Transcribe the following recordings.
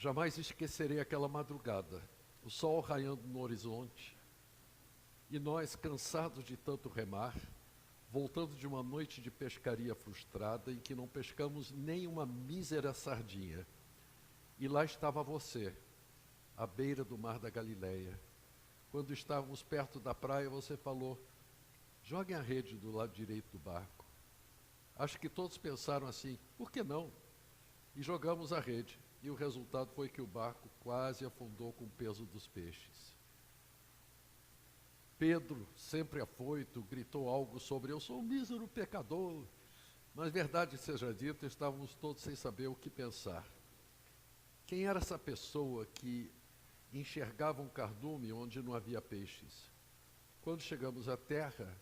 Jamais esquecerei aquela madrugada, o sol raiando no horizonte, e nós, cansados de tanto remar, voltando de uma noite de pescaria frustrada em que não pescamos nem uma mísera sardinha. E lá estava você, à beira do mar da Galileia. Quando estávamos perto da praia, você falou: joguem a rede do lado direito do barco. Acho que todos pensaram assim: por que não? E jogamos a rede. E o resultado foi que o barco quase afundou com o peso dos peixes. Pedro, sempre afoito, gritou algo sobre: eu sou um mísero pecador. Mas, verdade seja dita, estávamos todos sem saber o que pensar. Quem era essa pessoa que enxergava um cardume onde não havia peixes? Quando chegamos à terra,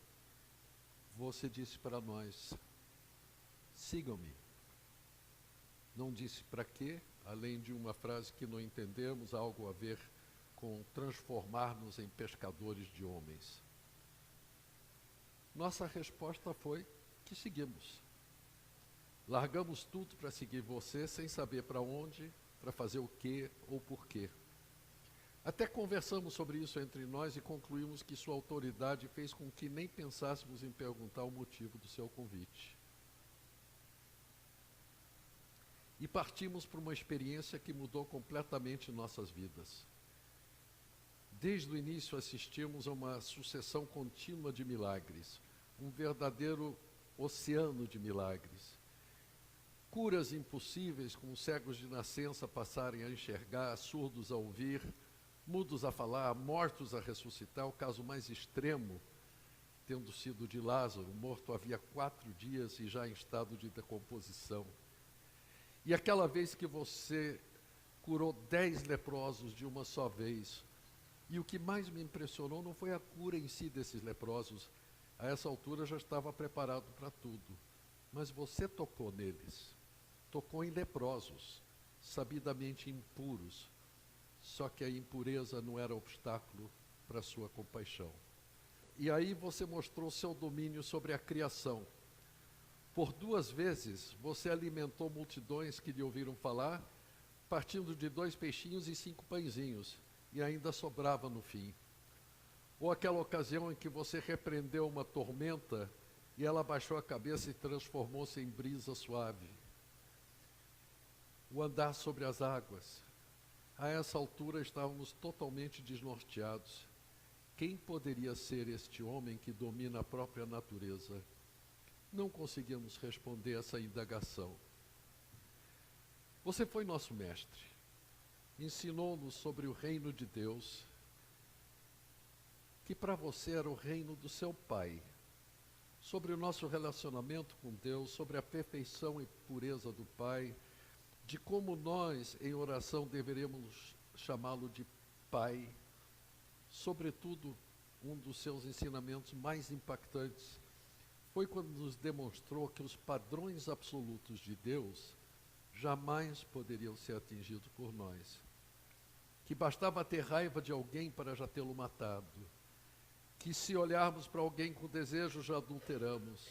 você disse para nós: sigam-me. Não disse para quê, além de uma frase que não entendemos, algo a ver com transformar-nos em pescadores de homens. Nossa resposta foi que seguimos. Largamos tudo para seguir você, sem saber para onde, para fazer o quê ou por quê. Até conversamos sobre isso entre nós e concluímos que sua autoridade fez com que nem pensássemos em perguntar o motivo do seu convite. E partimos para uma experiência que mudou completamente nossas vidas. Desde o início assistimos a uma sucessão contínua de milagres, um verdadeiro oceano de milagres. Curas impossíveis, com cegos de nascença passarem a enxergar, surdos a ouvir, mudos a falar, mortos a ressuscitar, o caso mais extremo tendo sido de Lázaro, morto havia 4 dias e já em estado de decomposição. E aquela vez que você curou 10 leprosos de uma só vez. E o que mais me impressionou não foi a cura em si desses leprosos. A essa altura já estava preparado para tudo. Mas você tocou neles. Tocou em leprosos, sabidamente impuros. Só que a impureza não era obstáculo para a sua compaixão. E aí você mostrou seu domínio sobre a criação. Por 2 vezes, você alimentou multidões que lhe ouviram falar, partindo de 2 peixinhos e 5 pãezinhos, e ainda sobrava no fim. Ou aquela ocasião em que você repreendeu uma tormenta, e ela abaixou a cabeça e transformou-se em brisa suave. O andar sobre as águas. A essa altura estávamos totalmente desnorteados. Quem poderia ser este homem que domina a própria natureza? Não conseguimos responder essa indagação. Você foi nosso mestre. Ensinou-nos sobre o reino de Deus, que para você era o reino do seu Pai, sobre o nosso relacionamento com Deus, sobre a perfeição e pureza do Pai, de como nós, em oração, deveríamos chamá-lo de Pai. Sobretudo, um dos seus ensinamentos mais impactantes foi quando nos demonstrou que os padrões absolutos de Deus jamais poderiam ser atingidos por nós. Que bastava ter raiva de alguém para já tê-lo matado. Que se olharmos para alguém com desejo, já adulteramos.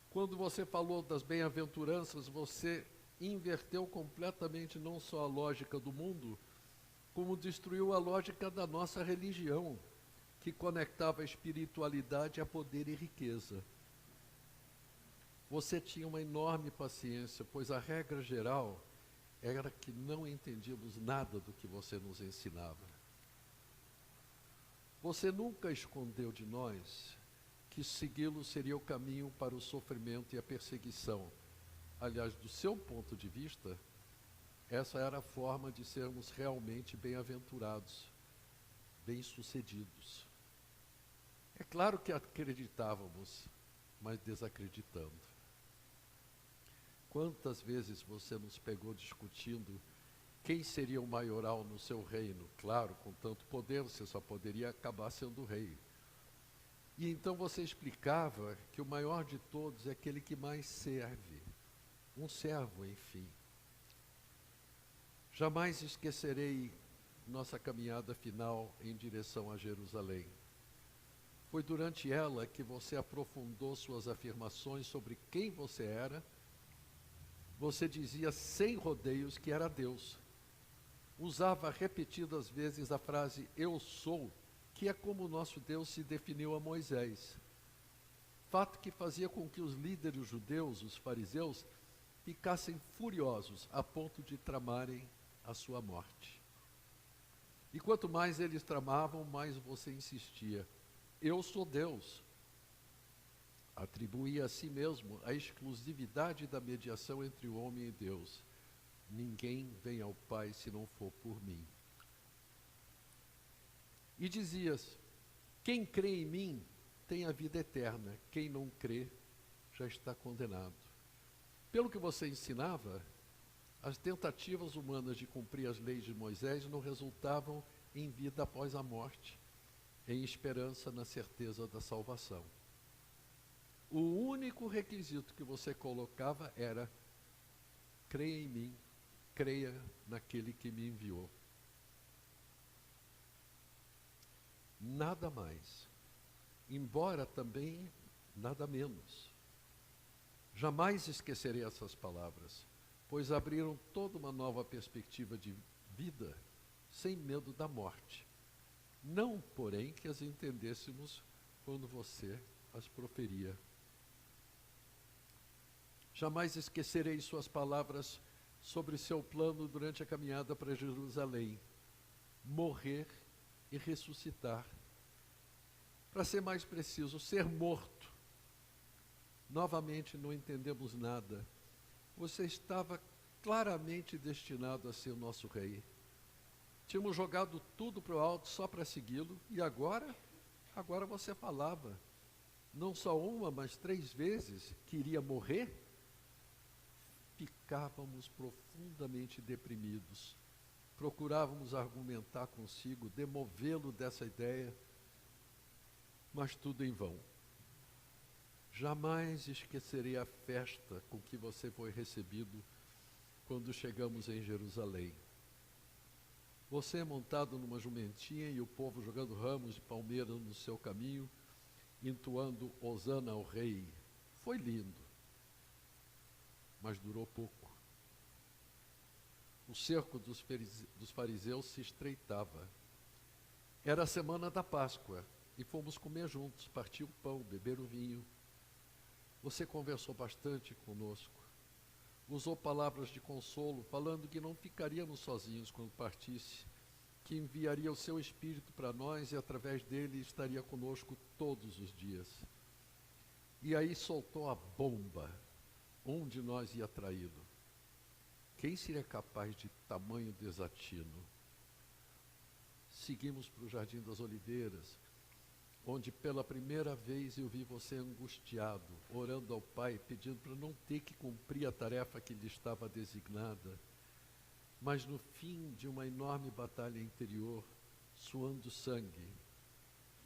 Quando você falou das bem-aventuranças, você inverteu completamente não só a lógica do mundo, como destruiu a lógica da nossa religião, que conectava a espiritualidade a poder e riqueza. Você tinha uma enorme paciência, pois a regra geral era que não entendíamos nada do que você nos ensinava. Você nunca escondeu de nós que segui-lo seria o caminho para o sofrimento e a perseguição. Aliás, do seu ponto de vista, essa era a forma de sermos realmente bem-aventurados, bem-sucedidos. É claro que acreditávamos, mas desacreditando. Quantas vezes você nos pegou discutindo quem seria o maioral no seu reino? Claro, com tanto poder, você só poderia acabar sendo rei. E então você explicava que o maior de todos é aquele que mais serve. Um servo, enfim. Jamais esquecerei nossa caminhada final em direção a Jerusalém. Foi durante ela que você aprofundou suas afirmações sobre quem você era. Você dizia sem rodeios que era Deus, usava repetidas vezes a frase "eu sou", que é como o nosso Deus se definiu a Moisés. Fato que fazia com que os líderes judeus, os fariseus, ficassem furiosos a ponto de tramarem a sua morte. E quanto mais eles tramavam, mais você insistia: "Eu sou Deus". Atribuía a si mesmo a exclusividade da mediação entre o homem e Deus. "Ninguém vem ao Pai se não for por mim". E dizias: "Quem crê em mim tem a vida eterna, quem não crê já está condenado". Pelo que você ensinava, as tentativas humanas de cumprir as leis de Moisés não resultavam em vida após a morte, em esperança na certeza da salvação. O único requisito que você colocava era: creia em mim, creia naquele que me enviou. Nada mais, embora também nada menos. Jamais esquecerei essas palavras, pois abriram toda uma nova perspectiva de vida, sem medo da morte. Não, porém, que as entendêssemos quando você as proferia. Jamais esquecerei suas palavras sobre seu plano durante a caminhada para Jerusalém: morrer e ressuscitar. Para ser mais preciso, ser morto. Novamente não entendemos nada. Você estava claramente destinado a ser o nosso rei. Tínhamos jogado tudo para o alto só para segui-lo, e agora você falava, não só uma, mas 3 vezes, que iria morrer. Ficávamos profundamente deprimidos. Procurávamos argumentar consigo, demovê-lo dessa ideia, mas tudo em vão. Jamais esquecerei a festa com que você foi recebido quando chegamos em Jerusalém. Você montado numa jumentinha e o povo jogando ramos de palmeira no seu caminho, entoando Hosana ao rei. Foi lindo, mas durou pouco. O cerco dos fariseus se estreitava. Era a semana da Páscoa e fomos comer juntos, partir o pão, beber o vinho. Você conversou bastante conosco, usou palavras de consolo, falando que não ficaríamos sozinhos quando partisse, que enviaria o seu Espírito para nós e através dele estaria conosco todos os dias. E aí soltou a bomba. Um de nós ia traí-lo. Quem seria capaz de tamanho desatino? Seguimos para o Jardim das Oliveiras, onde pela primeira vez eu vi você angustiado, orando ao Pai, pedindo para não ter que cumprir a tarefa que lhe estava designada. Mas no fim de uma enorme batalha interior, suando sangue,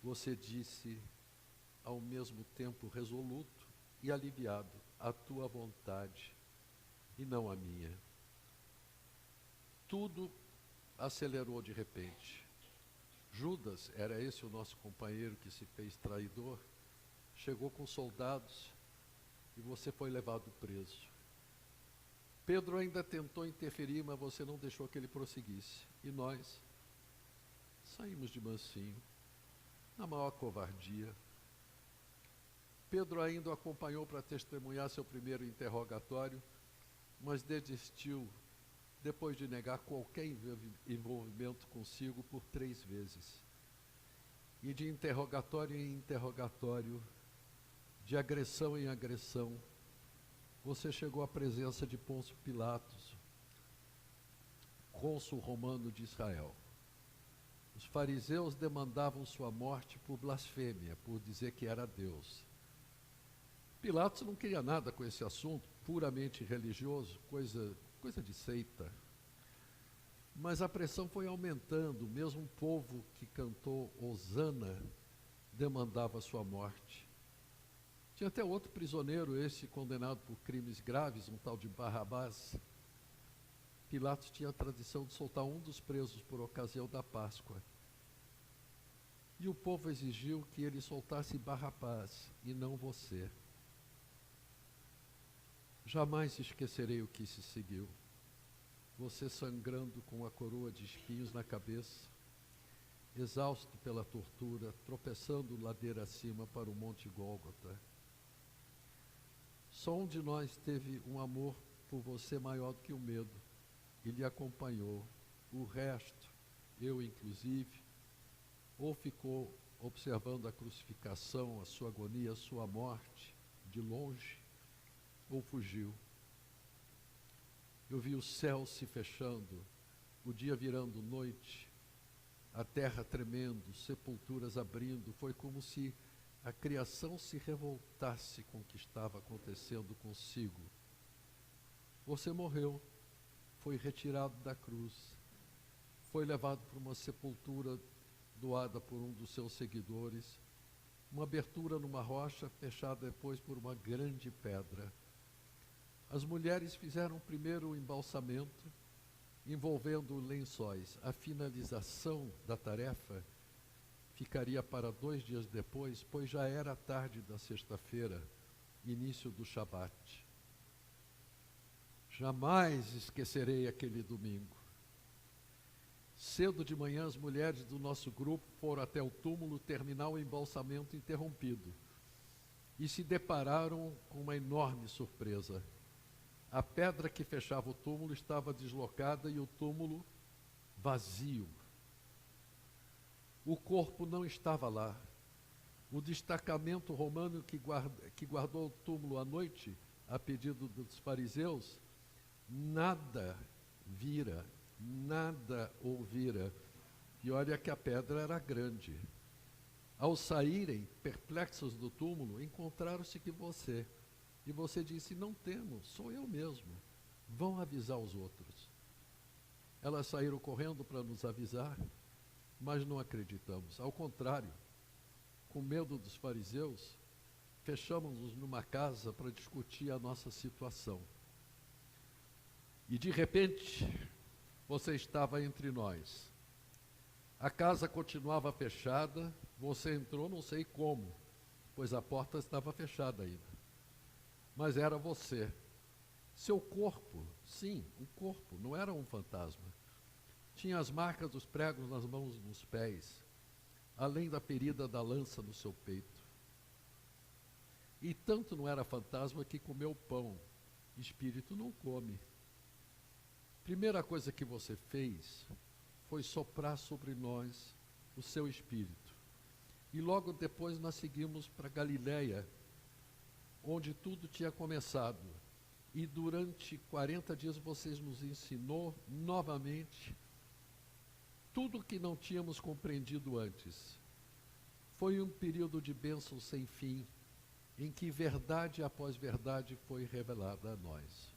você disse, ao mesmo tempo resoluto e aliviado: a tua vontade e não a minha. Tudo acelerou de repente. Judas, era esse o nosso companheiro que se fez traidor, chegou com soldados e você foi levado preso. Pedro ainda tentou interferir, mas você não deixou que ele prosseguisse. E nós saímos de mansinho, na maior covardia. Pedro ainda o acompanhou para testemunhar seu primeiro interrogatório, mas desistiu depois de negar qualquer envolvimento consigo por 3 vezes. E de interrogatório em interrogatório, de agressão em agressão, você chegou à presença de Pôncio Pilatos, cônsul romano de Israel. Os fariseus demandavam sua morte por blasfêmia, por dizer que era Deus. Pilatos não queria nada com esse assunto, puramente religioso, coisa de seita. Mas a pressão foi aumentando, mesmo o povo que cantou Hosana demandava sua morte. Tinha até outro prisioneiro, esse condenado por crimes graves, um tal de Barrabás. Pilatos tinha a tradição de soltar um dos presos por ocasião da Páscoa. E o povo exigiu que ele soltasse Barrabás e não você. Jamais esquecerei o que se seguiu. você sangrando com a coroa de espinhos na cabeça, exausto pela tortura, tropeçando ladeira acima para o Monte Gólgota. Só um de nós teve um amor por você maior do que o medo e lhe acompanhou. O resto, eu inclusive, ou ficou observando a crucificação, a sua agonia, a sua morte, de longe, ou fugiu. Eu vi o céu se fechando, o dia virando noite, a terra tremendo, sepulturas abrindo. Foi como se a criação se revoltasse com o que estava acontecendo consigo. Você morreu, foi retirado da cruz, foi levado para uma sepultura doada por um dos seus seguidores, uma abertura numa rocha, fechada depois por uma grande pedra. As mulheres fizeram primeiro o embalsamento, envolvendo lençóis. A finalização da tarefa ficaria para 2 dias depois, pois já era tarde da sexta-feira, início do Shabat. Jamais esquecerei aquele domingo. Cedo de manhã, as mulheres do nosso grupo foram até o túmulo terminar o embalsamento interrompido e se depararam com uma enorme surpresa. A pedra que fechava o túmulo estava deslocada e o túmulo vazio. O corpo não estava lá. O destacamento romano que guardou o túmulo à noite, a pedido dos fariseus, nada vira, nada ouvira. E olha que a pedra era grande. Ao saírem, perplexos do túmulo, encontraram-se que você. E você disse: não temo, sou eu mesmo. Vão avisar os outros. Elas saíram correndo para nos avisar, mas não acreditamos. Ao contrário, com medo dos fariseus, fechamos-nos numa casa para discutir a nossa situação. E de repente, você estava entre nós. A casa continuava fechada, você entrou não sei como, pois a porta estava fechada ainda. Mas era você. Seu corpo, sim, o corpo, não era um fantasma. Tinha as marcas dos pregos nas mãos e nos pés, além da ferida da lança no seu peito. E tanto não era fantasma que comeu pão. Espírito não come. Primeira coisa que você fez foi soprar sobre nós o seu espírito. E logo depois nós seguimos para Galiléia, onde tudo tinha começado. E durante 40 dias vocês nos ensinou novamente tudo o que não tínhamos compreendido antes. Foi um período de bênção sem fim, em que verdade após verdade foi revelada a nós.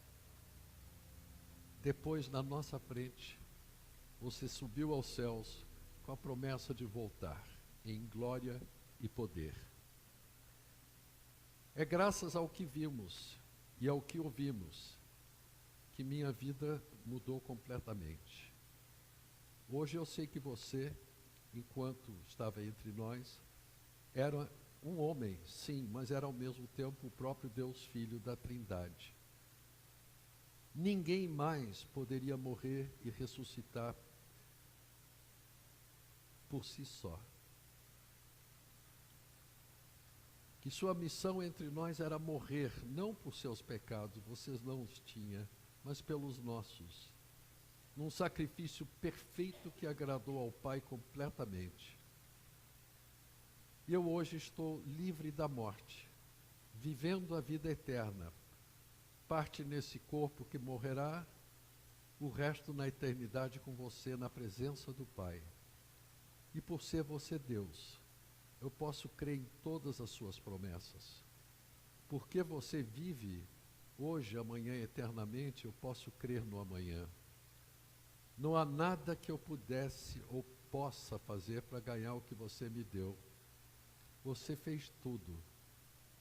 Depois, na nossa frente, você subiu aos céus com a promessa de voltar em glória e poder. É graças ao que vimos e ao que ouvimos que minha vida mudou completamente. Hoje eu sei que você, enquanto estava entre nós, era um homem, sim, mas era ao mesmo tempo o próprio Deus Filho da Trindade. Ninguém mais poderia morrer e ressuscitar por si só. Que sua missão entre nós era morrer, não por seus pecados, vocês não os tinham, mas pelos nossos, num sacrifício perfeito que agradou ao Pai completamente. E eu hoje estou livre da morte, vivendo a vida eterna, parte nesse corpo que morrerá, o resto na eternidade com você, na presença do Pai. E por ser você Deus, eu posso crer em todas as suas promessas. Porque você vive hoje, amanhã, eternamente, eu posso crer no amanhã. Não há nada que eu pudesse ou possa fazer para ganhar o que você me deu. Você fez tudo.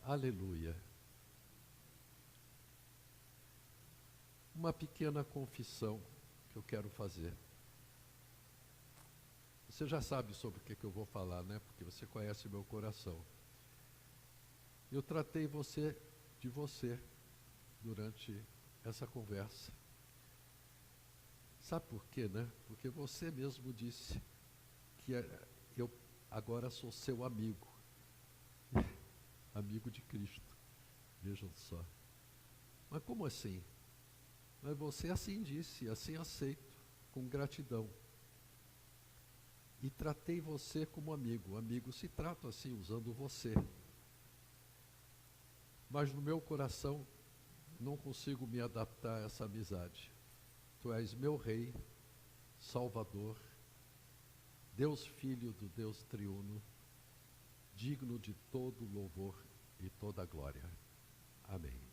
Aleluia. Uma pequena confissão que eu quero fazer. Você já sabe sobre o que eu vou falar, né? Porque você conhece meu coração. Eu tratei de você durante essa conversa. Sabe por quê, né? Porque você mesmo disse que eu agora sou seu amigo. Amigo de Cristo. Vejam só. Mas como assim? Mas você assim disse, assim aceito, com gratidão. E tratei você como amigo. Amigo se trata assim, usando você. Mas no meu coração não consigo me adaptar a essa amizade. Tu és meu Rei, Salvador, Deus Filho do Deus Triuno, digno de todo louvor e toda glória. Amém.